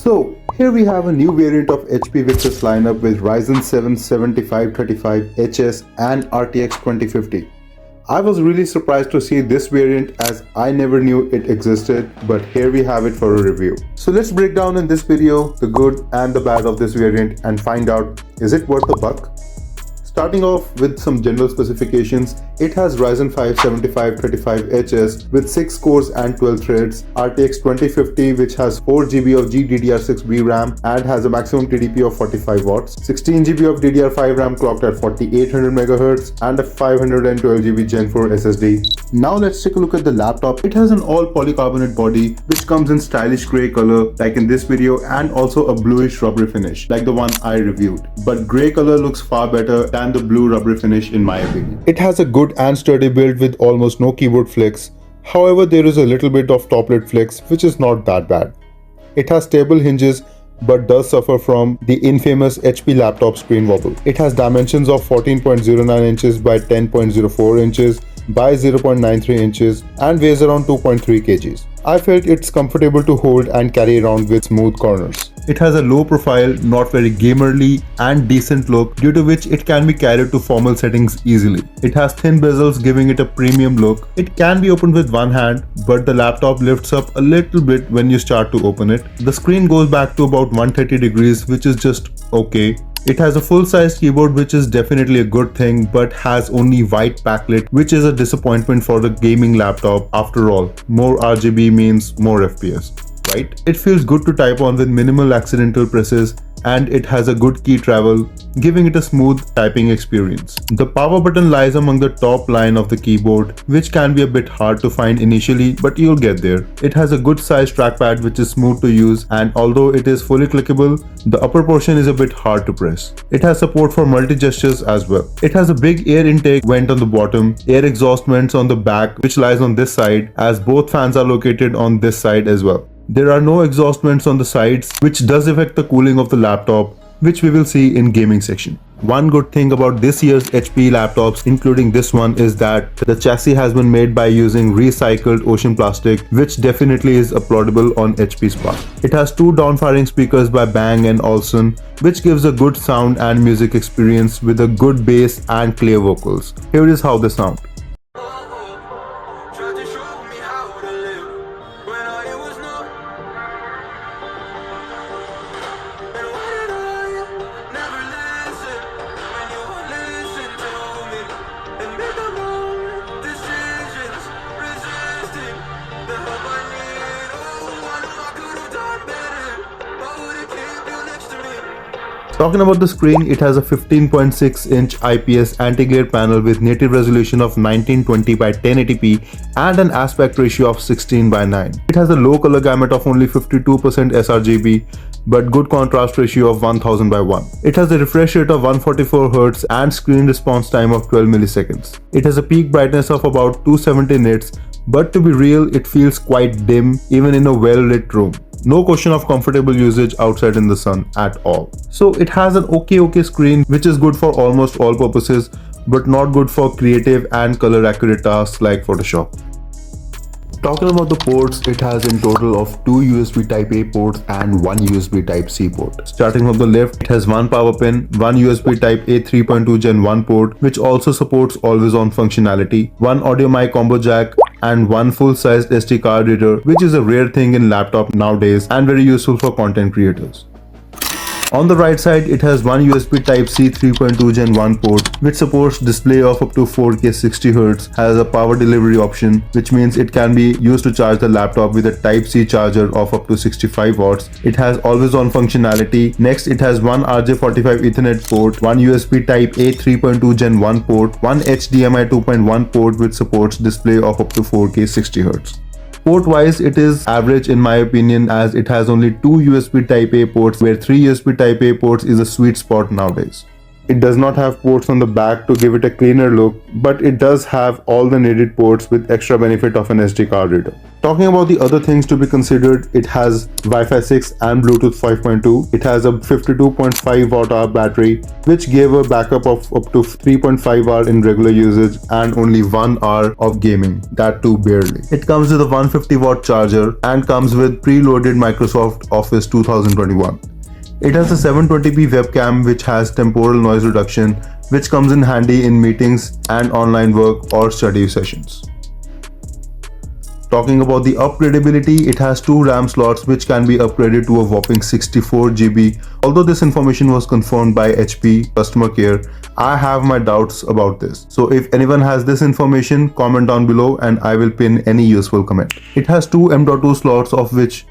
So here we have a new variant of HP Victus lineup with Ryzen 7 7535HS and RTX 2050. I was really surprised to see this variant as I never knew it existed, but here we have it for a review. So let's break down in this video the good and the bad of this variant and find out, is it worth the buck? Starting off with some general specifications, it has Ryzen 5 7535HS with 6 cores and 12 threads, RTX 2050 which has 4GB of GDDR6B RAM and has a maximum TDP of 45 watts, 16GB of DDR5 RAM clocked at 4800 MHz and a 512GB Gen 4 SSD. Now let's take a look at the laptop. It has an all polycarbonate body which comes in stylish grey color like in this video, and also a bluish rubbery finish like the one I reviewed. But grey color looks far better than the blue rubbery finish in my opinion. It has a good and sturdy build with almost no keyboard flicks. However, there is a little bit of top lid flicks which is not that bad. It has stable hinges but does suffer from the infamous HP laptop screen wobble. It has dimensions of 14.09 inches by 10.04 inches by 0.93 inches and weighs around 2.3 kgs. I felt it's comfortable to hold and carry around with smooth corners. It has a low profile, not very gamerly and decent look, due to which it can be carried to formal settings easily. It has thin bezels giving it a premium look. It can be opened with one hand, but the laptop lifts up a little bit when you start to open it. The screen goes back to about 130 degrees, which is just okay. It has a full-size keyboard, which is definitely a good thing, but has only white backlit, which is a disappointment for the gaming laptop. After all, more RGB means more FPS, right? It feels good to type on with minimal accidental presses, and it has a good key travel, giving it a smooth typing experience. The power button lies among the top line of the keyboard, which can be a bit hard to find initially, but you'll get there. It has a good sized trackpad which is smooth to use, and although it is fully clickable, the upper portion is a bit hard to press. It has support for multi-gestures as well. It has a big air intake vent on the bottom, air exhaust vents on the back which lies on this side, as both fans are located on this side as well. There are no exhaust vents on the sides, which does affect the cooling of the laptop, which we will see in gaming section. One good thing about this year's HP laptops, including this one, is that the chassis has been made by using recycled ocean plastic, which definitely is applaudable on HP's part. It has two down-firing speakers by Bang & Olufsen, which gives a good sound and music experience with a good bass and clear vocals. Here is how they sound. Talking about the screen, it has a 15.6-inch IPS anti-glare panel with native resolution of 1920 by 1080p and an aspect ratio of 16:9. It has a low color gamut of only 52% sRGB but good contrast ratio of 1000:1. It has a refresh rate of 144Hz and screen response time of 12 milliseconds. It has a peak brightness of about 270 nits, but to be real, it feels quite dim even in a well-lit room. No question of comfortable usage outside in the sun at all. So it has an okay screen which is good for almost all purposes, but not good for creative and color accurate tasks like Photoshop. Talking about the ports, it has in total of 2 USB Type-A ports and 1 USB Type-C port. Starting from the left, it has one power pin, one USB Type-A 3.2 Gen 1 port, which also supports always-on functionality, one audio mic combo jack, and one full-sized SD card reader, which is a rare thing in laptop nowadays and very useful for content creators. On the right side, it has one USB Type-C 3.2 Gen 1 port, which supports display of up to 4K 60Hz, has a power delivery option, which means it can be used to charge the laptop with a Type-C charger of up to 65 watts. It has always-on functionality. Next, it has one RJ45 Ethernet port, one USB Type-A 3.2 Gen 1 port, one HDMI 2.1 port which supports display of up to 4K 60Hz. Port wise, it is average in my opinion, as it has only 2 USB Type-A ports, where 3 USB Type-A ports is a sweet spot nowadays. It does not have ports on the back to give it a cleaner look, but it does have all the needed ports with extra benefit of an SD card reader. Talking about the other things to be considered, it has Wi-Fi 6 and Bluetooth 5.2. It has a 52.5 watt-hour battery, which gave a backup of up to 3.5 hours in regular usage and only 1 hour of gaming, that too barely. It comes with a 150 watt charger and comes with preloaded Microsoft Office 2021. It has a 720p webcam which has temporal noise reduction, which comes in handy in meetings and online work or study sessions. Talking about the upgradability, it has 2 RAM slots which can be upgraded to a whopping 64 GB. Although this information was confirmed by HP customer care, I have my doubts about this. So if anyone has this information, comment down below and I will pin any useful comment. It has 2 M.2 slots,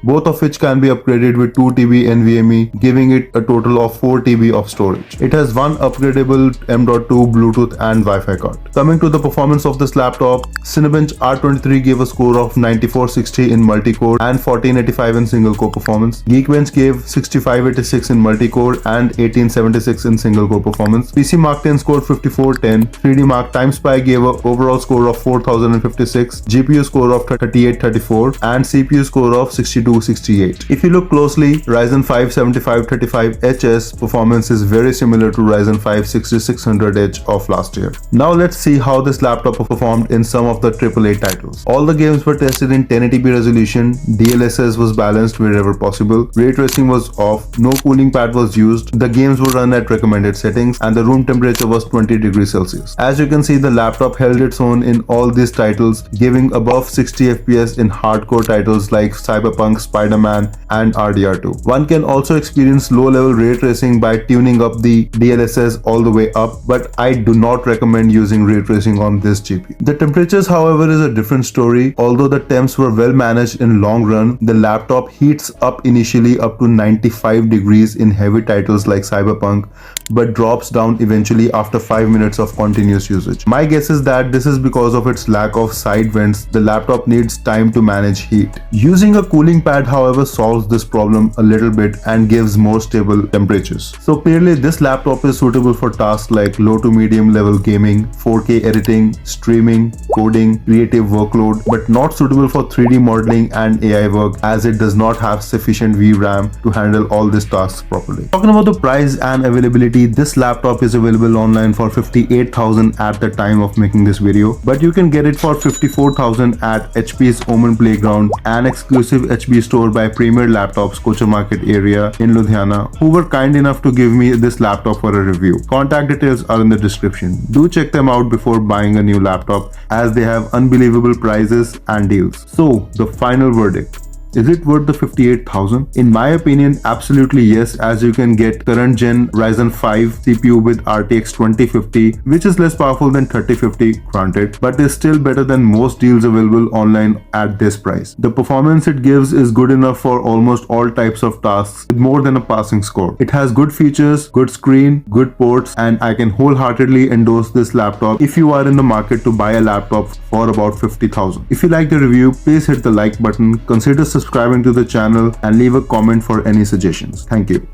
both of which can be upgraded with 2 TB NVMe, giving it a total of 4 TB of storage. It has 1 upgradable M.2 Bluetooth and Wi-Fi card. Coming to the performance of this laptop, Cinebench R23 gave a score of 9460 in multi-core and 1485 in single-core performance. Geekbench gave 6586 in multi-core and 1876 in single-core performance. PC Mark 10 scored 5410. 3D Mark TimeSpy gave an overall score of 4056, GPU score of 3834 and CPU score of 6268. If you look closely, Ryzen 5 7535HS performance is very similar to Ryzen 5 6600H of last year. Now let's see how this laptop performed in some of the AAA titles. All the games were tested in 1080p resolution, DLSS was balanced wherever possible, ray tracing was off, no cooling pad was used, the games were run at recommended settings, and the room temperature was 20 degrees Celsius. As you can see, the laptop held its own in all these titles, giving above 60 FPS in hardcore titles like Cyberpunk, Spider-Man, and RDR2. One can also experience low-level ray tracing by tuning up the DLSS all the way up, but I do not recommend using ray tracing on this GPU. The temperatures, however, is a different story. Although the temps were well managed in long run, the laptop heats up initially up to 95 degrees in heavy titles like Cyberpunk, but drops down eventually after 5 minutes of continuous usage. My guess is that this is because of its lack of side vents. The laptop needs time to manage heat. Using a cooling pad, however, solves this problem a little bit and gives more stable temperatures. So clearly this laptop is suitable for tasks like low to medium level gaming, 4K editing, streaming, coding, creative workload, but not suitable for 3D modeling and AI work, as it does not have sufficient VRAM to handle all these tasks properly. Talking about the price and availability, this laptop is available online for 58,000 at the time of making this video, but you can get it for 54,000 at HP's Oman Playground, an exclusive HB store by Premier Laptops Kocha Market area in Ludhiana, who were kind enough to give me this laptop for a review. Contact details are in the description. Do check them out before buying a new laptop, as they have unbelievable prices and deals. So, the final verdict. Is it worth the 58,000? In my opinion, absolutely yes, as you can get current gen Ryzen 5 CPU with RTX 2050, which is less powerful than 3050, granted, but is still better than most deals available online at this price. The performance it gives is good enough for almost all types of tasks with more than a passing score. It has good features, good screen, good ports, and I can wholeheartedly endorse this laptop if you are in the market to buy a laptop for about 50,000. If you like the review, please hit the like button, consider subscribing to the channel, and leave a comment for any suggestions. Thank you.